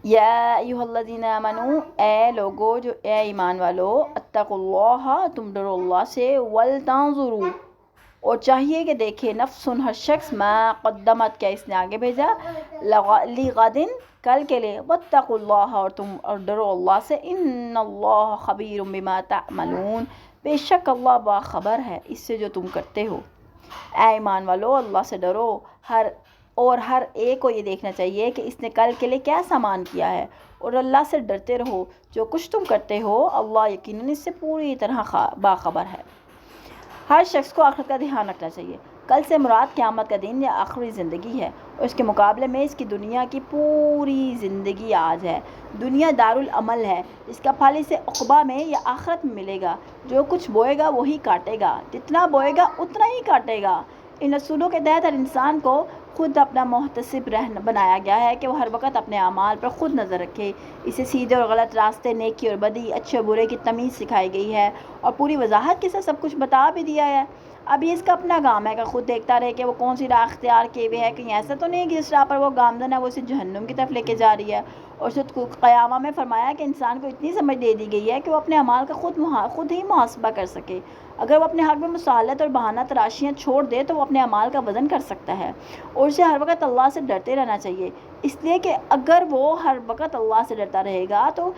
یا ایھا الذین آمنو، اے لوگو جو اے ایمان والو، اتقوا اللہ، تم ڈرو اللہ سے، ولتنظروا، اور چاہیے کہ دیکھے، نفس ہر شخص، ما قدمت، کیا اس نے آگے بھیجا، لغد، کل کے لیے، واتقوا اللہ، اور ڈرو اللہ سے، ان اللہ خبیر بما تعملون، بے شک اللہ باخبر ہے اس سے جو تم کرتے ہو۔ اے ایمان والو، اللہ سے ڈرو، ہر ایک کو یہ دیکھنا چاہیے کہ اس نے کل کے لیے کیا سامان کیا ہے، اور اللہ سے ڈرتے رہو، جو کچھ تم کرتے ہو اللہ یقیناً اس سے پوری طرح باخبر ہے۔ ہر شخص کو آخرت کا دھیان رکھنا چاہیے۔ کل سے مراد قیامت کا دن یا آخری زندگی ہے، اور اس کے مقابلے میں اس کی دنیا کی پوری زندگی آج ہے۔ دنیا دارالعمل ہے، اس کا پھل اسے عقبہ میں یا آخرت میں ملے گا۔ جو کچھ بوئے گا وہی کاٹے گا، جتنا بوئے گا اتنا ہی کاٹے گا۔ ان اصولوں کے تحت ہر انسان کو خود اپنا محتسب بنایا گیا ہے کہ وہ ہر وقت اپنے اعمال پر خود نظر رکھے۔ اسے سیدھے اور غلط راستے، نیکی اور بدی، اچھے اور برے کی تمیز سکھائی گئی ہے، اور پوری وضاحت کے ساتھ سب کچھ بتا بھی دیا ہے۔ اب یہ اس کا اپنا کام ہے کہ خود دیکھتا رہے کہ وہ کون سی راہ اختیار کیے ہوئے ہے، کہیں ایسا تو نہیں کہ جس راہ پر وہ گامزن ہے وہ اسے جہنم کی طرف لے کے جا رہی ہے۔ اور سورۃ قیامہ میں فرمایا کہ انسان کو اتنی سمجھ دے دی گئی ہے کہ وہ اپنے اعمال کا خود ہی محاسبہ کر سکے۔ اگر وہ اپنے حق میں مسالت اور بہانہ تراشیاں چھوڑ دے تو وہ اپنے اعمال کا وزن کر سکتا ہے، اور اسے ہر وقت اللہ سے ڈرتے رہنا چاہیے، اس لیے کہ اگر وہ ہر وقت اللہ سے ڈرتا رہے گا تو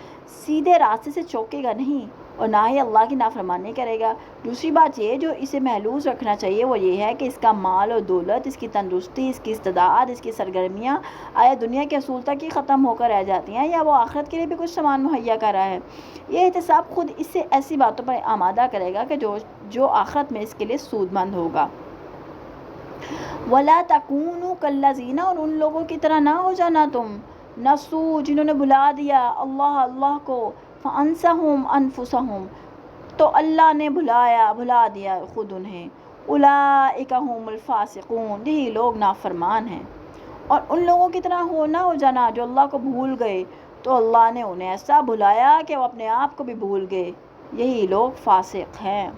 سیدھے راستے سے چوکے گا نہیں، اور نہ ہی اللہ کی نافرمانی کرے گا۔ دوسری بات یہ جو اسے محفوظ رکھنا چاہیے وہ یہ ہے کہ اس کا مال اور دولت، اس کی تندرستی، اس کی استطاعت، اس کی سرگرمیاں آیا دنیا کے اصول تک ہی ختم ہو کر رہ جاتی ہیں یا وہ آخرت کے لیے بھی کچھ سامان مہیا کر رہا ہے۔ یہ احتساب خود اس سے ایسی باتوں پر آمادہ کرے گا کہ جو آخرت میں اس کے لیے سود مند ہوگا۔ وَلَا تَكُونُوا كَالَّذِينَ، اور ان لوگوں کی طرح نہ ہو جانا تم، نسوا، جنہوں نے بھلا دیا اللہ کو، فَأَنسَهُمْ أَنفُسَهُمْ، تو اللہ نے بھلا دیا خود انہیں، اولئک هم الفاسقون، یہی لوگ نافرمان ہیں۔ اور ان لوگوں کی طرح نہ ہو جانا جو اللہ کو بھول گئے تو اللہ نے انہیں ایسا بھلایا کہ وہ اپنے آپ کو بھی بھول گئے، یہی لوگ فاسق ہیں۔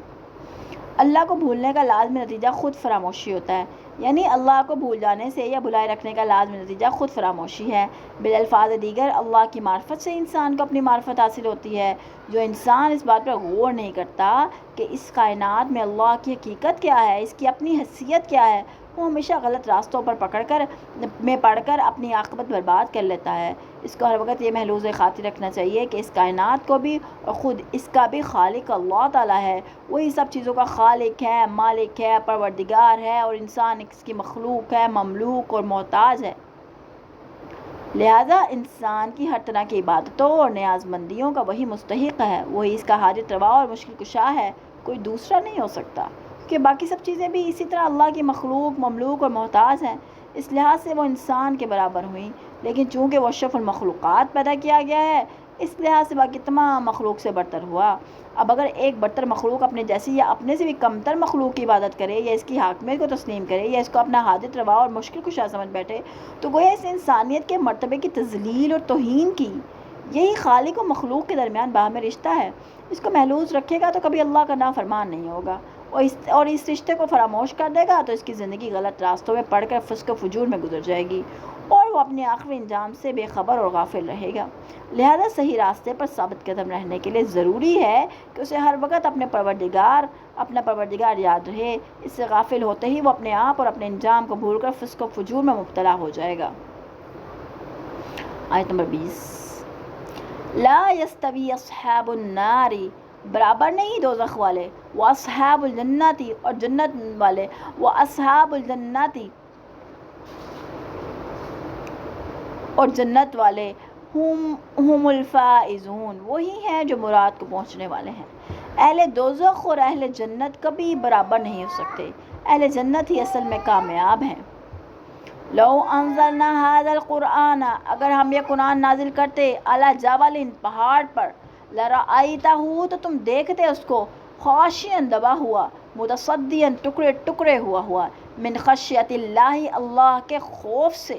اللہ کو بھولنے کا لازمی نتیجہ خود فراموشی ہوتا ہے، یعنی اللہ کو بھول جانے سے یا بھلائے رکھنے کا لازمی نتیجہ خود فراموشی ہے۔ بالالفاظ دیگر، اللہ کی معرفت سے انسان کو اپنی معرفت حاصل ہوتی ہے۔ جو انسان اس بات پر غور نہیں کرتا کہ اس کائنات میں اللہ کی حقیقت کیا ہے، اس کی اپنی حیثیت کیا ہے، وہ ہمیشہ غلط راستوں پر پڑ کر اپنی عاقبت برباد کر لیتا ہے۔ اس کو ہر وقت یہ محفوظ خاطر رکھنا چاہیے کہ اس کائنات کو بھی اور خود اس کا بھی خالق اللہ تعالیٰ ہے، وہی سب چیزوں کا خالق ہے، مالک ہے، پروردگار ہے، اور انسان اس کی مخلوق ہے، مملوک اور محتاج ہے۔ لہذا انسان کی ہر طرح کی عبادتوں اور نیاز مندیوں کا وہی مستحق ہے، وہی اس کا حاجت روا اور مشکل کشا ہے، کوئی دوسرا نہیں ہو سکتا، کیونکہ باقی سب چیزیں بھی اسی طرح اللہ کی مخلوق، مملوک اور محتاج ہیں، اس لحاظ سے وہ انسان کے برابر ہوئیں، لیکن چونکہ وہ اشرف المخلوقات پیدا کیا گیا ہے اس لحاظ سے باقی تمام مخلوق سے برتر ہوا۔ اب اگر ایک برتر مخلوق اپنے جیسی یا اپنے سے بھی کمتر مخلوق کی عبادت کرے یا اس کی حاکمیت کو تسلیم کرے یا اس کو اپنا حاجت روا اور مشکل کشا سمجھ بیٹھے تو گویا اس نے انسانیت کے مرتبے کی تذلیل اور توہین کی۔ یہی خالق و مخلوق کے درمیان باہمی رشتہ ہے، اس کو محفوظ رکھے گا تو کبھی اللہ کا نافرمان نہیں ہوگا، اور اس رشتے کو فراموش کر دے گا تو اس کی زندگی غلط راستوں میں پڑ کر فسق و فجور میں گزر جائے گی، اور وہ اپنے آخری انجام سے بے خبر اور غافل رہے گا۔ لہذا صحیح راستے پر ثابت قدم رہنے کے لیے ضروری ہے کہ اسے ہر وقت اپنا پروردگار یاد رہے، اس سے غافل ہوتے ہی وہ اپنے آپ اور اپنے انجام کو بھول کر فسق و فجور میں مبتلا ہو جائے گا۔ آیت نمبر 20، لا یستوی اصحاب النار، برابر نہیں دوزخ والے، واصحاب الجنت، اور جنت والے، واصحاب الجنت، اور جنت والے، ہم الفائزون، وہی ہیں جو مراد کو پہنچنے والے ہیں۔ اہل دوزخ اور اہل جنت کبھی برابر نہیں ہو سکتے، اہل جنت ہی اصل میں کامیاب ہیں۔ لو انزلنا هذا القرآن، اگر ہم یہ قرآن نازل کرتے، علی جبل، پہاڑ پر، لرأیتہ، تو تم دیکھتے اس کو، خاشعا، دبا ہوا، متصدعا، ٹکڑے ٹکڑے ہوا، من خشیت اللہ، اللہ کے خوف سے،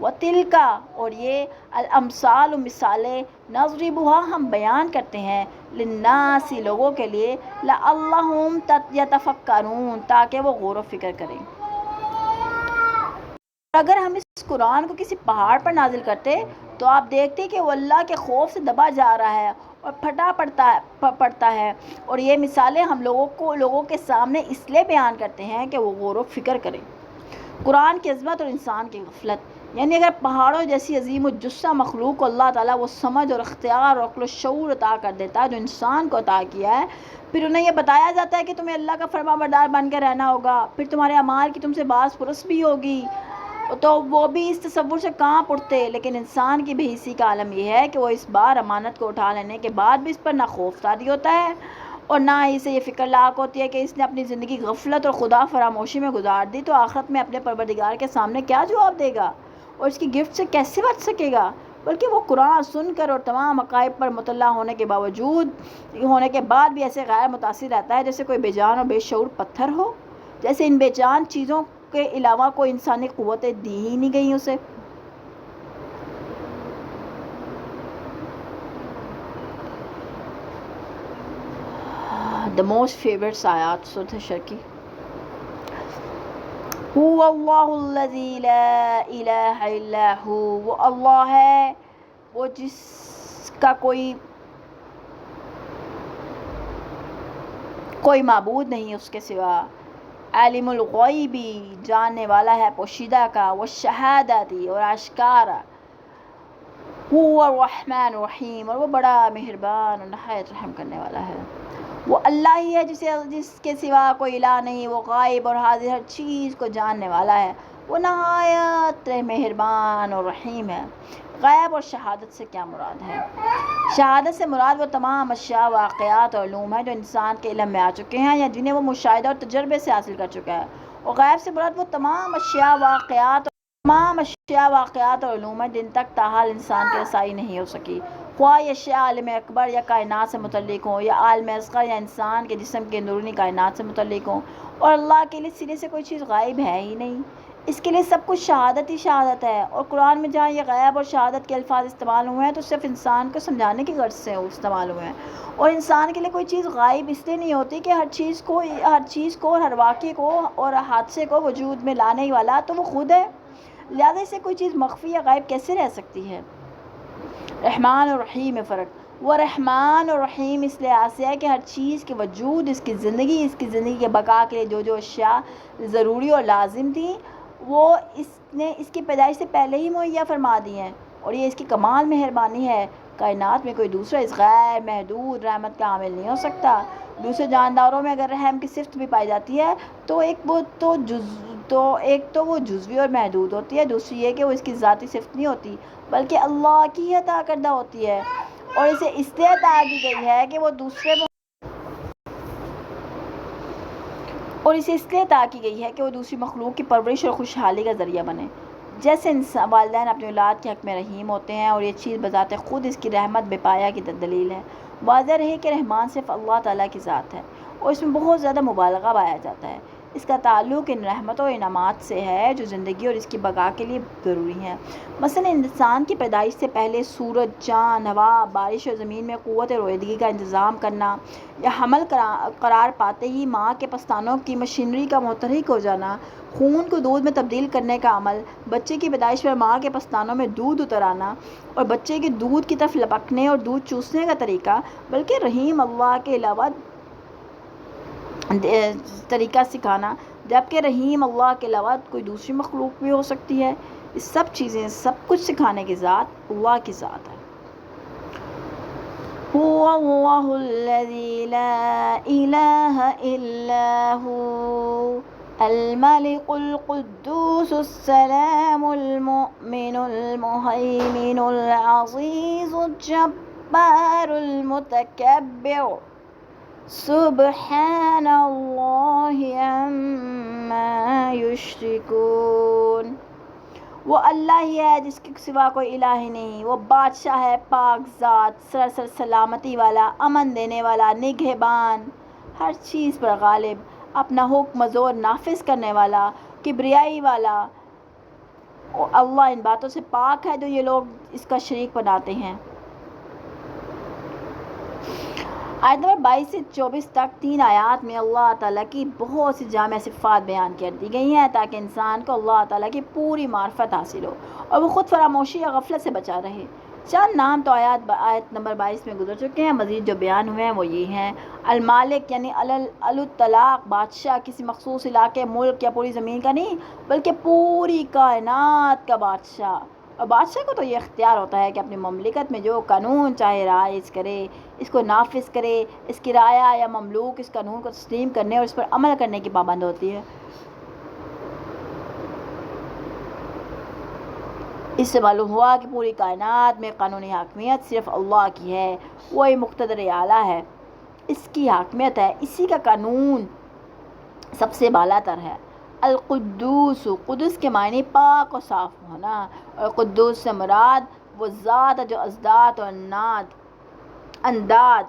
وتلک، اور یہ الامثال، مثالیں، نضربها، ہم بیان کرتے ہیں، للناس، لوگوں کے لیے، لعلہم یتفکرون، تاکہ وہ غور و فکر کریں۔ اگر ہم اس اس قرآن کو کسی پہاڑ پر نازل کرتے تو آپ دیکھتے کہ وہ اللہ کے خوف سے دبا جا رہا ہے اور پھٹا پڑتا ہے. اور یہ مثالیں ہم لوگوں کے سامنے اس لیے بیان کرتے ہیں کہ وہ غور و فکر کریں. قرآن کی عظمت اور انسان کی غفلت. یعنی اگر پہاڑوں جیسی عظیم الجثہ مخلوق کو اللہ تعالیٰ وہ سمجھ اور اختیار اور عقل و شعور عطا کر دیتا ہے جو انسان کو عطا کیا ہے، پھر انہیں یہ بتایا جاتا ہے کہ تمہیں اللہ کا فرما بردار بن کے رہنا ہوگا، پھر تمہارے اعمال کی تم سے باز پرس بھی ہوگی، تو وہ بھی اس تصور سے کانپ اٹھتے. لیکن انسان کی بے حسی کا عالم یہ ہے کہ وہ اس بار امانت کو اٹھا لینے کے بعد بھی اس پر نہ خوف طاری ہوتا ہے اور نہ ہی اسے یہ فکر لاحق ہوتی ہے کہ اس نے اپنی زندگی غفلت اور خدا فراموشی میں گزار دی تو آخرت میں اپنے پروردگار کے سامنے کیا جواب دے گا اور اس کی گرفت سے کیسے بچ سکے گا. بلکہ وہ قرآن سن کر اور تمام عقائد پر مطلع ہونے کے بعد بھی ایسے غیر متاثر رہتا ہے جیسے کوئی بے جان اور بے شعور پتھر ہو، جیسے ان بے جان چیزوں کے علاوہ کوئی انسانی قوتیں دی ہی نہیں گئیں اسے. The most favorite آیات سورۃ حشر کی. هو اللہ الذی لا الہ الا ہو، وہ اللہ ہے وہ جس کا کوئی معبود نہیں اس کے سوا. عالم الغیبی، جاننے والا ہے پوشیدہ کا، والشہادتی، اور آشکارا. هو الرحمن الرحیم، اور وہ بڑا مہربان اور نہایت رحم کرنے والا ہے. وہ اللہ ہی ہے جس کے سوا کوئی الہ نہیں، وہ غائب اور حاضر ہر چیز کو جاننے والا ہے، وہ نہایت مہربان اور رحیم ہے. غیب اور شہادت سے کیا مراد ہے؟ شہادت سے مراد وہ تمام اشیاء، واقعات اور علوم ہیں جو انسان کے علم میں آ چکے ہیں یا جنہیں وہ مشاہدہ اور تجربے سے حاصل کر چکا ہے. اور غیب سے مراد وہ تمام اشیاء، واقعات اور علوم ہیں جن تک تاحال انسان کی رسائی نہیں ہو سکی، خواہ یہ اشیاء عالم اکبر یا کائنات سے متعلق ہوں یا عالم اصغر یا انسان کے جسم کے اندرونی کائنات سے متعلق ہوں. اور اللہ کے لیے سرے سے کوئی چیز غائب ہے ہی نہیں، اس کے لیے سب کچھ شہادت ہی شہادت ہے. اور قرآن میں جہاں یہ غیب اور شہادت کے الفاظ استعمال ہوئے ہیں تو صرف انسان کو سمجھانے کی غرض سے استعمال ہوئے ہیں. اور انسان کے لیے کوئی چیز غائب اس لیے نہیں ہوتی کہ ہر چیز کو اور ہر واقعے کو اور حادثے کو وجود میں لانے والا تو وہ خود ہے، لہٰذا اسے کوئی چیز مخفی یا غائب کیسے رہ سکتی ہے. رحمان اور رحیم میں فرق. وہ رحمان اور رحیم اس لحاظ سے ہے کہ ہر چیز کے وجود، اس کی زندگی کے بقا کے لیے جو اشیاء ضروری اور لازم تھیں وہ اس نے اس کی پیدائش سے پہلے ہی مہیا فرما دی ہیں، اور یہ اس کی کمال مہربانی ہے. کائنات میں کوئی دوسرا اس غیر محدود رحمت کا حامل نہیں ہو سکتا. دوسرے جانداروں میں اگر رحم کی صفت بھی پائی جاتی ہے تو ایک تو وہ جزوی اور محدود ہوتی ہے، دوسری یہ کہ وہ اس کی ذاتی صفت نہیں ہوتی بلکہ اللہ کی عطا کردہ ہوتی ہے، اور اسے اس لیے عطا کی گئی ہے کہ وہ دوسری مخلوق کی پرورش اور خوشحالی کا ذریعہ بنے. جیسے والدین اپنی اولاد کے حق میں رحیم ہوتے ہیں اور یہ چیز بذات خود اس کی رحمت بے پایا کی دلیل ہے. واضح رہے کہ رحمان صرف اللہ تعالیٰ کی ذات ہے اور اس میں بہت زیادہ مبالغہ پایا جاتا ہے. اس کا تعلق ان رحمتوں و انعامات سے ہے جو زندگی اور اس کی بقا کے لیے ضروری ہیں. مثلا انسان کی پیدائش سے پہلے سورج، چاند، ہوا، بارش اور زمین میں قوت رویدگی کا انتظام کرنا یا حمل قرار پاتے ہی ماں کے پستانوں کی مشینری کا متحرک ہو جانا، خون کو دودھ میں تبدیل کرنے کا عمل، بچے کی پیدائش پر ماں کے پستانوں میں دودھ اتر آنا اور بچے کے دودھ کی طرف لپکنے اور دودھ چوسنے کا طریقہ، بلکہ رحیم اللہ کے علاوہ طریقہ سکھانا، جبکہ رحیم اللہ کے علاوہ کوئی دوسری مخلوق بھی ہو سکتی ہے. یہ سب چیزیں، سب کچھ سکھانے کی ذات اللہ کی ذات ہے. هو اللہ الذی لا الہ الا هو الملک القدوس السلام المؤمن المہیمن العزیز الجبار المتکبر سبحان اللہ عما یشرکون. وہ اللہ ہی ہے جس کے سوا کوئی الہ ہی نہیں. وہ بادشاہ ہے، پاک ذات، سراسر سلامتی والا، امن دینے والا، نگہبان، ہر چیز پر غالب، اپنا حکم زور نافذ کرنے والا، کبریائی والا. اللہ ان باتوں سے پاک ہے جو یہ لوگ اس کا شریک بناتے ہیں. آیت نمبر 22 سے 24 تک 3 آیات میں اللہ تعالیٰ کی بہت سی جامع صفات بیان کر دی گئی ہیں تاکہ انسان کو اللہ تعالیٰ کی پوری معرفت حاصل ہو اور وہ خود فراموشی یا غفلت سے بچا رہے۔ چند نام تو آیت نمبر 22 میں گزر چکے ہیں، مزید جو بیان ہوئے ہیں وہ یہ ہیں: المالک یعنی الاطلاق، بادشاہ، کسی مخصوص علاقے، ملک یا پوری زمین کا نہیں بلکہ پوری کائنات کا بادشاہ۔ اور بادشاہ کو تو یہ اختیار ہوتا ہے کہ اپنی مملکت میں جو قانون چاہے رائج کرے، اس کو نافذ کرے، اس کی رعایا یا مملوک اس قانون کو تسلیم کرنے اور اس پر عمل کرنے کی پابند ہوتی ہے۔ اس سے معلوم ہوا کہ پوری کائنات میں قانونی حاکمیت صرف اللہ کی ہے، وہی مقتدر اعلیٰ ہے، اس کی حاکمیت ہے، اسی کا قانون سب سے بالا تر ہے۔ القدوس، قدس کے معنی پاک و صاف ہونا، اور قدوس سے مراد وہ ذات ہے جو ازداد اور انداد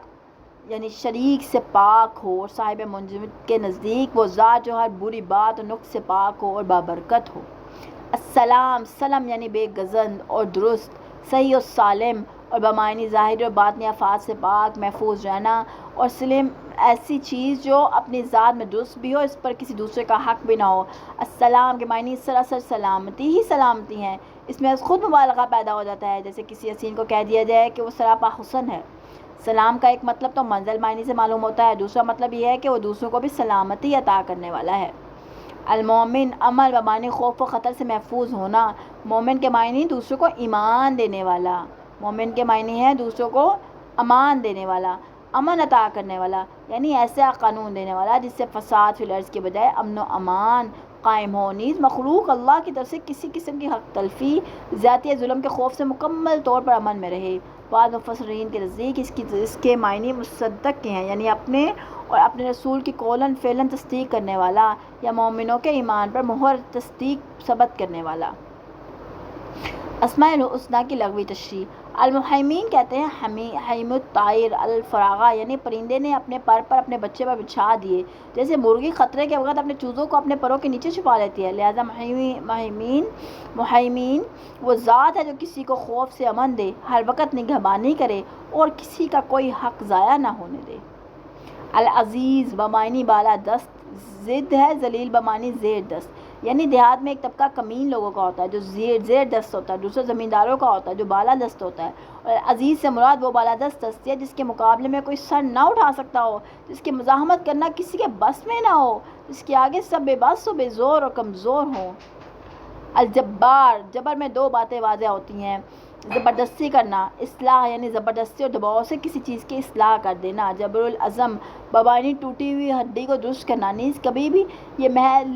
یعنی شریک سے پاک ہو، اور صاحب منجمد کے نزدیک وہ ذات جو ہر بری بات اور نقص سے پاک ہو اور بابرکت ہو۔ السلام، سلم یعنی بے گزند اور درست، صحیح و سالم، اور بمعنی ظاہری اور باطنی آفات سے پاک محفوظ رہنا، اور سلم ایسی چیز جو اپنی ذات میں درست بھی ہو، اس پر کسی دوسرے کا حق بھی نہ ہو۔ السلام کے معنی سراسر سلامتی ہی سلامتی ہیں، اس میں خود مبالغہ پیدا ہو جاتا ہے، جیسے کسی حسین کو کہہ دیا جائے کہ وہ سراپا حسن ہے۔ سلام کا ایک مطلب تو منزل معنی سے معلوم ہوتا ہے، دوسرا مطلب یہ ہے کہ وہ دوسروں کو بھی سلامتی عطا کرنے والا ہے۔ المومن، عمل بمعنی خوف و خطر سے محفوظ ہونا، مومن کے معنی دوسروں کو ایمان دینے والا، مومن کے معنی ہے دوسروں کو امان دینے والا، امن عطا کرنے والا، یعنی ایسا قانون دینے والا جس سے فساد فی الارض کے بجائے امن و امان قائم ہو، نیز مخلوق اللہ کی طرف سے کسی قسم کی حق تلفی، زیادتی یا ظلم کے خوف سے مکمل طور پر امن میں رہے۔ بعض مفسرین کے نزدیک اس کے معنی مصدق کے ہیں، یعنی اپنے اور اپنے رسول کی قولاً فعلاً تصدیق کرنے والا، یا مومنوں کے ایمان پر مہر تصدیق ثبت کرنے والا۔ اسماء الحسنی کی لغوی تشریح۔ المحیمین کہتے ہیں حیم الطائر الفراغ، یعنی پرندے نے اپنے پر اپنے بچے پر بچھا دیے، جیسے مرغی خطرے کے وقت اپنے چوزوں کو اپنے پروں کے نیچے چھپا لیتی ہے، لہذا محیمین وہ ذات ہے جو کسی کو خوف سے امن دے، ہر وقت نگہبانی کرے اور کسی کا کوئی حق ضائع نہ ہونے دے۔ العزیز بمعنی بالا دست، ضد ہے ذلیل بمعنی زیر دست، یعنی دیہات میں ایک طبقہ کمین لوگوں کا ہوتا ہے جو زیر دست ہوتا ہے، دوسرا زمینداروں کا ہوتا ہے جو بالا دست ہوتا ہے، اور عزیز سے مراد وہ بالا دست دستی ہے جس کے مقابلے میں کوئی سر نہ اٹھا سکتا ہو، جس کی مزاحمت کرنا کسی کے بس میں نہ ہو، جس کے آگے سب بے بس و بے زور اور کمزور ہوں۔ الجبار، جبر میں دو باتیں واضح ہوتی ہیں: زبردستی کرنا، اصلاح یعنی زبردستی اور دباؤ سے کسی چیز کی اصلاح کر دینا، جبر العظم بمعنی ٹوٹی ہوئی ہڈی کو درست کرنا، نیز کبھی بھی یہ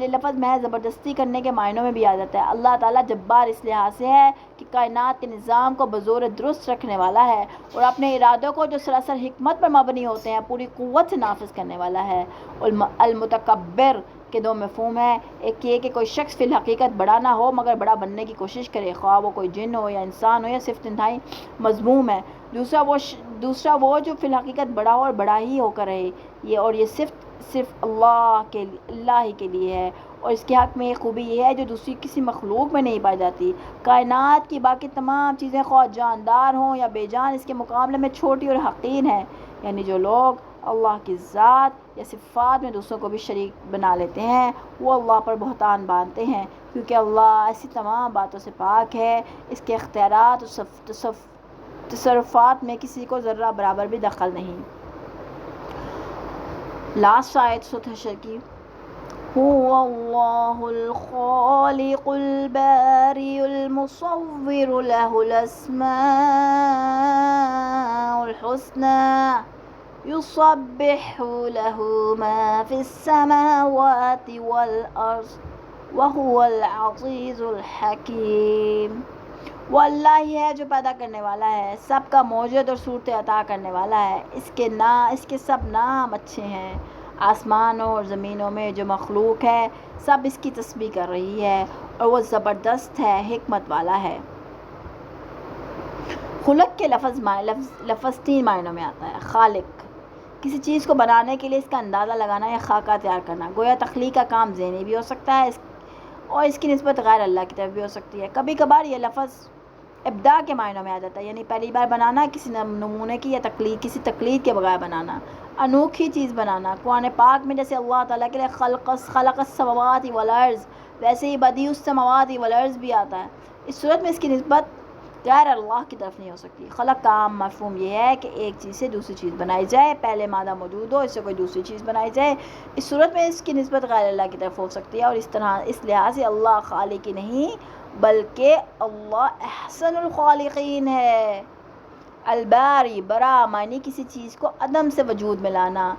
لفظ محض زبردستی کرنے کے معنوں میں بھی آ جاتا ہے۔ اللہ تعالیٰ جبار اس لحاظ سے ہے کہ کائنات کے نظام کو بزور درست رکھنے والا ہے اور اپنے ارادوں کو جو سراسر حکمت پر مبنی ہوتے ہیں پوری قوت سے نافذ کرنے والا ہے۔ المتکبر کے دو مفہوم ہیں، ایک یہ کہ کوئی شخص فی الحقیقت بڑا نہ ہو مگر بڑا بننے کی کوشش کرے، خواہ وہ کوئی جن ہو یا انسان ہو یا صرف انتہائی مذموم ہے۔ دوسرا وہ جو فی الحقیقت بڑا ہو اور بڑا ہی ہو کر رہے، یہ صرف اللہ ہی کے لیے ہے، اور اس کے حق میں ایک خوبی یہ ہے جو دوسری کسی مخلوق میں نہیں پائی جاتی۔ کائنات کی باقی تمام چیزیں خواہ جاندار ہوں یا بے جان اس کے مقابلے میں چھوٹی اور حقیر ہیں، یعنی جو لوگ اللہ کی ذات یا صفات میں دوسروں کو بھی شریک بنا لیتے ہیں وہ اللہ پر بہتان باندھتے ہیں، کیونکہ اللہ ایسی تمام باتوں سے پاک ہے، اس کے اختیارات اور تصرفات میں کسی کو ذرہ برابر بھی دخل نہیں۔ لاسٹ آیت سورۃ حشر کی: هو اللہ الخالق الباری المصور له الاسماء الحسنى يسبح له ما في السماوات والارض وهو العزیز الحکیم۔ وہ اللہ ہی ہے جو پیدا کرنے والا ہے، سب کا موجد اور صورتیں عطا کرنے والا ہے، اس کے سب نام اچھے ہیں۔ آسمانوں اور زمینوں میں جو مخلوق ہے سب اس کی تسبیح کر رہی ہے، اور وہ زبردست ہے، حکمت والا ہے۔ خلق کے لفظ 3 معنوں میں آتا ہے: خالق، کسی چیز کو بنانے کے لیے اس کا اندازہ لگانا یا خاکہ تیار کرنا، گویا تخلیق کا کام ذہنی بھی ہو سکتا ہے اور اس کی نسبت غیر اللہ کی طرف بھی ہو سکتی ہے۔ کبھی کبھار یہ لفظ ابدا کے معنوں میں آ جاتا ہے، یعنی پہلی بار بنانا کسی نمونے کی یا تقلید، کسی تقلید کے بغیر بنانا، انوکھی چیز بنانا۔ قرآن پاک میں جیسے اللہ تعالیٰ کے لیے خلق السماوات والارض، ویسے ہی بدیع السماوات والارض بھی آتا ہے۔ اس صورت میں اس کی نسبت غیر اللہ کی طرف نہیں ہو سکتی۔ خلق کا عام مفہوم یہ ہے کہ ایک چیز سے دوسری چیز بنائی جائے، پہلے مادہ موجود ہو، اس سے کوئی دوسری چیز بنائی جائے۔ اس صورت میں اس کی نسبت غیر اللہ کی طرف ہو سکتی ہے، اور اس لحاظ سے اللہ خالق ہی نہیں بلکہ اللہ احسن الخالقین ہے۔ الباری، برا معنی کسی چیز کو عدم سے وجود میں لانا،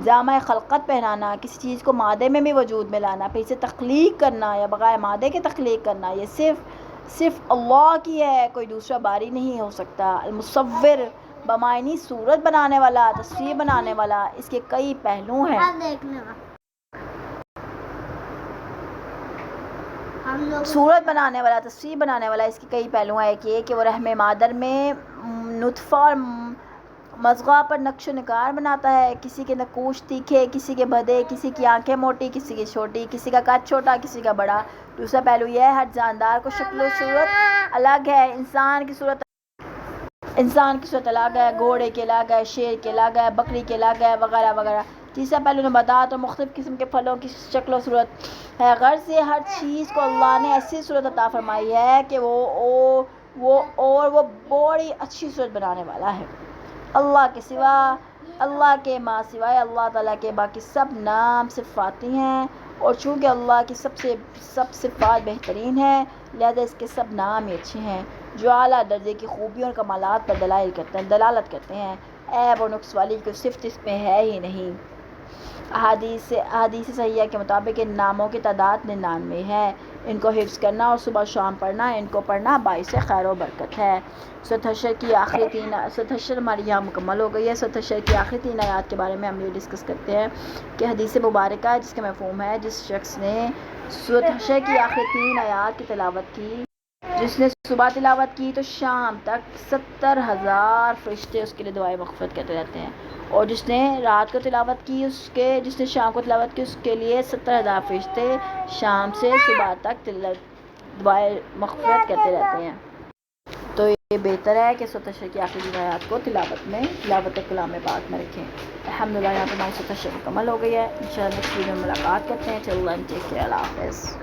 جامع خلقت پہنانا، کسی چیز کو مادے میں بھی وجود میں لانا، پھر اسے تخلیق کرنا یا بغیر مادے کے تخلیق کرنا، یہ صرف اللہ کی ہے، کوئی دوسرا باری نہیں ہو سکتا۔ المصور بمعنی صورت بنانے والا، تصویر بنانے والا، اس کے کئی پہلو ہیں۔ صورت بنانے والا، تصویر بنانے والا، اس کے کئی پہلو ہیں۔ ایک یہ کہ وہ رحم مادر میں نطفہ اور مضغہ پر نقش و نگار بناتا ہے، کسی کے نقوش تیکھے، کسی کے بھدے، کسی کی آنکھیں موٹی، کسی کی چھوٹی، کسی کا قد چھوٹا، کسی کا بڑا۔ دوسرا پہلو یہ ہے ہر جاندار کو شکل و صورت الگ ہے، انسان کی صورت الگ ہے، گھوڑے کی الگ ہے، شیر کی الگ ہے، بکری کی الگ ہے، وغیرہ وغیرہ۔ تیسرا پہلو نباتات اور مختلف قسم کے پھلوں کی شکل و صورت ہے۔ غرض یہ ہر چیز کو اللہ نے ایسی صورت عطا فرمائی ہے کہ وہ بڑی اچھی صورت بنانے والا ہے۔ اللہ کے ماں سوائے اللہ تعالیٰ کے باقی سب نام صفاتی ہیں، اور چونکہ اللہ کی سب صفات بہترین ہیں، لہذا اس کے سب نام ہی اچھے ہیں جو اعلیٰ درجے کی خوبیوں اور کمالات پر دلالت کرتے ہیں۔ عیب اور نقص والی کوئی صفت اس میں ہے ہی نہیں۔ احادیث صحیحہ کے مطابق ان ناموں کی تعداد 99 ہے۔ ان کو حفظ کرنا اور صبح شام پڑھنا، ان کو پڑھنا باعث خیر و برکت ہے۔ سورۃ حشر کی آخری سورۃ حشر ہماری یہاں مکمل ہو گئی ہے۔ سورۃ حشر کی آخری 3 آیات کے بارے میں ہم یہ ڈسکس کرتے ہیں کہ حدیث مبارکہ ہے جس کا مفہوم ہے جس شخص نے سورۃ حشر کی آخری 3 آیات کی تلاوت کی، جس نے صبح تلاوت کی تو شام تک 70,000 فرشتے اس کے لیے دعائیں مغفرت کرتے رہتے ہیں، اور جس نے رات کو تلاوت کی جس نے شام کو تلاوت کی اس کے لیے 70,000 فرشتے شام سے صبح تک دعائیں مغفرت کرتے رہتے ہیں۔ تو یہ بہتر ہے کہ سورۃ حشر کی آخری 3 آیات کو تلاوت کلام پاک میں رکھیں۔ الحمدللہ یہاں پہ ہماری سورۃ حشر مکمل ہو گئی ہے۔ انشاءاللہ نیکسٹ ویڈیو میں ملاقات کرتے ہیں۔ چلو اللہ ٹیک کیئر، اللہ حافظ۔